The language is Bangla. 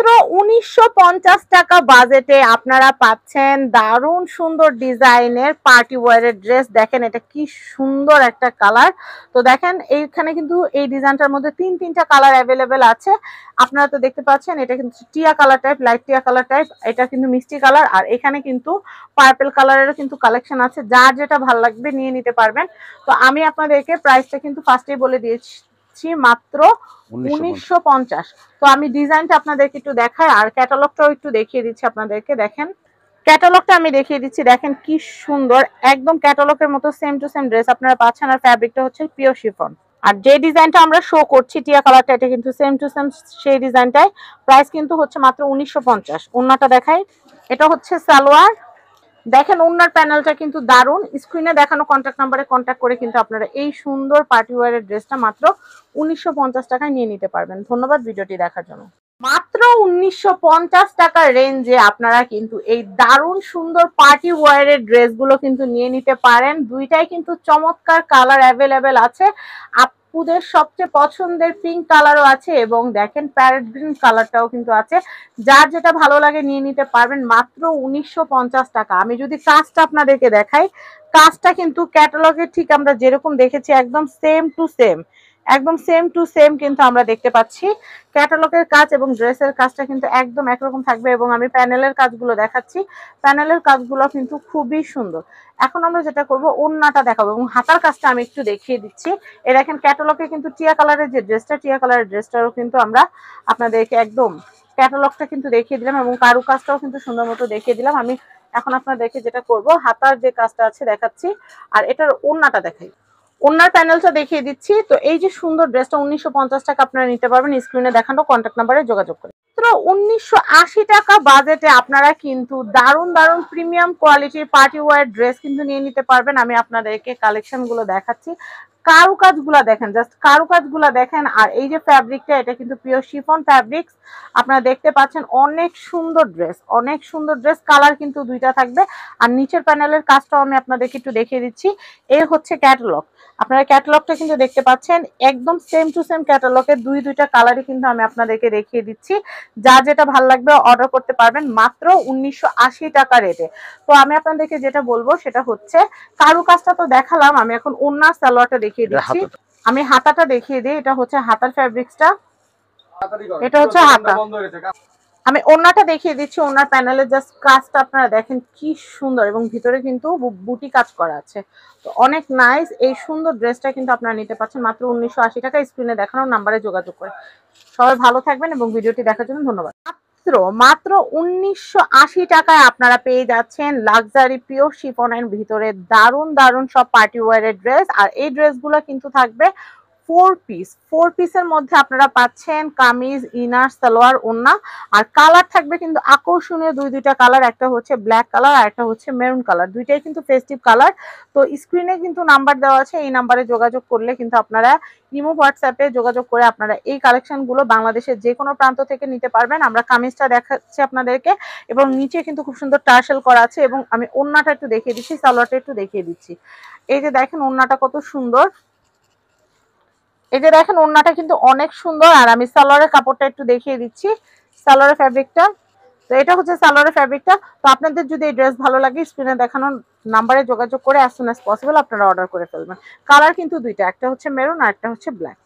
মাত্র ১৯৫০ টাকা বাজেটে আপনারা পাচ্ছেন দারুণ সুন্দর ডিজাইনের পার্টি ওয়্যারের ড্রেস। দেখেন এটা কি সুন্দর একটা কালার। তো দেখেন এইখানে কিন্তু এই ডিজাইনটার মধ্যে তিনটা কালার অ্যাভেলেবেল আছে। আপনারা তো দেখতে পাচ্ছেন এটা কিন্তু টিয়া কালার টাইপ, লাইট টিয়া কালার টাইপ, এটা কিন্তু মিষ্টি কালার, আর এখানে কিন্তু পার্পল কালারেরও কিন্তু কালেকশন আছে। যার যেটা ভালো লাগবে নিয়ে নিতে পারবেন। তো আমি আপনাদেরকে প্রাইসটা কিন্তু ফার্স্টেই বলে দিয়েছি, মাত্র ১৯৫০। তো আমি ডিজাইনটা আপনাদেরকে একটু দেখাই আর ক্যাটালগটাও একটু দেখিয়ে দিচ্ছি আপনাদেরকে। দেখেন ক্যাটালগটা আমি দেখিয়ে দিচ্ছি, দেখেন কি সুন্দর, একদম ক্যাটালগের মতো সেম টু সেম ড্রেস আপনারা পাচ্ছেন। আর ফ্যাব্রিকটা হচ্ছে পিওর শিফন। আর যে ডিজাইনটা আমরা শো করছি টিয়া কালারটা, এটা কিন্তু সেম টু সেম সেই ডিজাইনটাই। প্রাইস কিন্তু হচ্ছে মাত্র ১৯৫০। ওন্নাটা দেখাই, এটা হচ্ছে সালোয়ার। দেখেন ওন্নার প্যানেলটা কিন্তু দারুণ। স্ক্রিনে দেখানো কন্ট্যাক্ট নাম্বারে কন্ট্যাক্ট করে কিন্তু আপনারা এই সুন্দর পার্টি ওয়্যারের ড্রেসটা মাত্র ১৯৫০ টাকায় নিয়ে নিতে পারবেন। ধন্যবাদ ভিডিওটি দেখার জন্য। মাত্র ১৯৫০ টাকার রেঞ্জে আপনারা কিন্তু এই দারুণ সুন্দর পার্টি ওয়্যারের ড্রেসগুলো কিন্তু নিয়ে নিতে পারেন। দুইটাই কিন্তু চমৎকার কালার অ্যাভেলেবেল আছে। আপুদের সবচেয়ে পছন্দের পিঙ্ক কালারও আছে এবং দেখেন প্যারেট গ্রিন কালারটাও কিন্তু আছে। যার যেটা ভালো লাগে নিয়ে নিতে পারবেন মাত্র ১৯৫০ টাকা। আমি যদি কাজটা আপনাদেরকে দেখাই, কাজটা কিন্তু ক্যাটালগে ঠিক আমরা যেরকম দেখেছি একদম সেম টু সেম, একদম সেম টু সেম কিন্তু আমরা দেখতে পাচ্ছি। ক্যাটালগের কাজ এবং ড্রেসের কাজটা কিন্তু একদম একরকম থাকবে। এবং আমি প্যানেলের কাজগুলো দেখাচ্ছি, প্যানেলের কাজগুলো কিন্তু খুবই সুন্দর। এখন আমরা যেটা করব ওন্নাটা দেখাবো এবং হাতার কাজটা আমি একটু দেখিয়ে দিচ্ছি। এই দেখেন ক্যাটালগে কিন্তু টিয়া কালারের যে ড্রেসটা, টিয়া কালারের ড্রেসটারও কিন্তু আমরা আপনাদেরকে একদম ক্যাটালগটা কিন্তু দেখিয়ে দিলাম এবং কারু কাজটাও কিন্তু সুন্দর মতো দেখিয়ে দিলাম। আমি এখন আপনাদেরকে যেটা করব হাতার যে কাজটা আছে দেখাচ্ছি আর এটার ওন্নাটা দেখাই। ওন্নার প্যানেলটা দেখিয়ে দিচ্ছি। তো এই যে সুন্দর ড্রেসটা ১৯৫০ টাকা আপনারা নিতে পারবেন স্ক্রিনে দেখানো কন্ট্যাক্ট নাম্বারে যোগাযোগ করে। মাত্র ১৯৮০ টাকা বাজেটে আপনারা কিন্তু দারুণ দারুণ প্রিমিয়াম কোয়ালিটির পার্টি ওয়্যার ড্রেস কিন্তু নিয়ে নিতে পারবেন। আমি আপনাদেরকে কালেকশন গুলো দেখাচ্ছি। কারুকাজগুলা দেখেন, জাস্ট কারুকাজগুলা দেখেন। আর এই যে ফ্যাব্রিকটা, এটা কিন্তু পিওর শিফন ফ্যাব্রিক্স। আপনারা দেখতে পাচ্ছেন অনেক সুন্দর ড্রেস, অনেক সুন্দর ড্রেস। কালার কিন্তু দুইটা থাকবে। আর নিচের প্যানেলের কাজটাও আমি আপনাদেরকে একটু দেখিয়ে দিচ্ছি। এই হচ্ছে ক্যাটালগ। আপনারা ক্যাটালগটা কিন্তু দেখতে পাচ্ছেন একদম সেম টু সেম ক্যাটালগের দুইটা কালারই কিন্তু আমি আপনাদেরকে দেখিয়ে দিচ্ছি। যা যেটা ভালো লাগবে অর্ডার করতে পারবেন মাত্র ১৯৮০ টাকা রেটে। তো আমি আপনাদেরকে যেটা বলবো সেটা হচ্ছে কারুকাজটা তো দেখালাম, আমি এখন ওন্নার সালোয়ারটা দেখিয়ে দিচ্ছি। আমি হাতাটা দেখিয়ে দিই। এটা হচ্ছে হাতার ফ্যাব্রিক্সটা, এটা হচ্ছে হাতা। আমি ওন্নাটা দেখিয়ে দিচ্ছি। ওন্নার প্যানেলে জাস্ট কাজটা আপনারা দেখেন কি সুন্দর এবং ভিতরে কিন্তু বুটি কাজ করা আছে। তো অনেক নাইস। এই সুন্দর ড্রেসটা কিন্তু আপনারা নিতে পারছেন মাত্র ১৯৮০ টাকা স্ক্রিনে দেখানো নাম্বারে যোগাযোগ করে। সবাই ভালো থাকবেন এবং ভিডিওটি দেখার জন্য ধন্যবাদ। মাত্র ১৯৮০ টাকায় আপনারা পেয়ে যাচ্ছেন লাক্সারি পিওর শিফনের ভিতরে দারুণ দারুণ সব পার্টি ওয়্যারের ড্রেস। আর এই ড্রেসগুলো কিন্তু থাকবে 4 পিস। 4 পিসের মধ্যে আপনারা পাচ্ছেন কামিজ, ইনার, সালোয়ার, ওন্না। আর কালার থাকবে কিন্তু আকর্ষণীয় দুইটা কালার, একটা হচ্ছে ব্ল্যাক কালার আর একটা হচ্ছে মেরুন কালার। দুইটাই কিন্তু ফেস্টিভ কালার। তো স্ক্রিনে কিন্তু নাম্বার দেওয়া আছে, এই নাম্বারে যোগাযোগ করলে কিন্তু আপনারা ইমো হোয়াটসঅ্যাপে যোগাযোগ করে আপনারা এই কালেকশনগুলো বাংলাদেশের যে কোনো প্রান্ত থেকে নিতে পারবেন। আমরা কামিজটা দেখাচ্ছি আপনাদেরকে এবং নিচে কিন্তু খুব সুন্দর টার্সেল করা আছে এবং আমি ওন্নাটা একটু দেখিয়ে দিচ্ছি, সালোয়ারটা একটু দেখিয়ে দিচ্ছি। এই যে দেখেন ওন্নাটা কত সুন্দর। এই যে দেখেন ওন্নাটা কিন্তু অনেক সুন্দর। আর আমি সালোয়ারের কাপড়টা একটু দেখিয়ে দিচ্ছি, সালোয়ারের ফ্যাব্রিকটা। তো এটা হচ্ছে সালোয়ারের ফ্যাব্রিকটা। তো আপনাদের যদি এই ড্রেস ভালো লাগে স্ক্রিনে দেখানো নাম্বারে যোগাযোগ করে অ্যাজ সুন অ্যাজ পসিবল আপনারা অর্ডার করে ফেলবেন। কালার কিন্তু দুইটা, একটা হচ্ছে মেরুন আর একটা হচ্ছে ব্ল্যাক।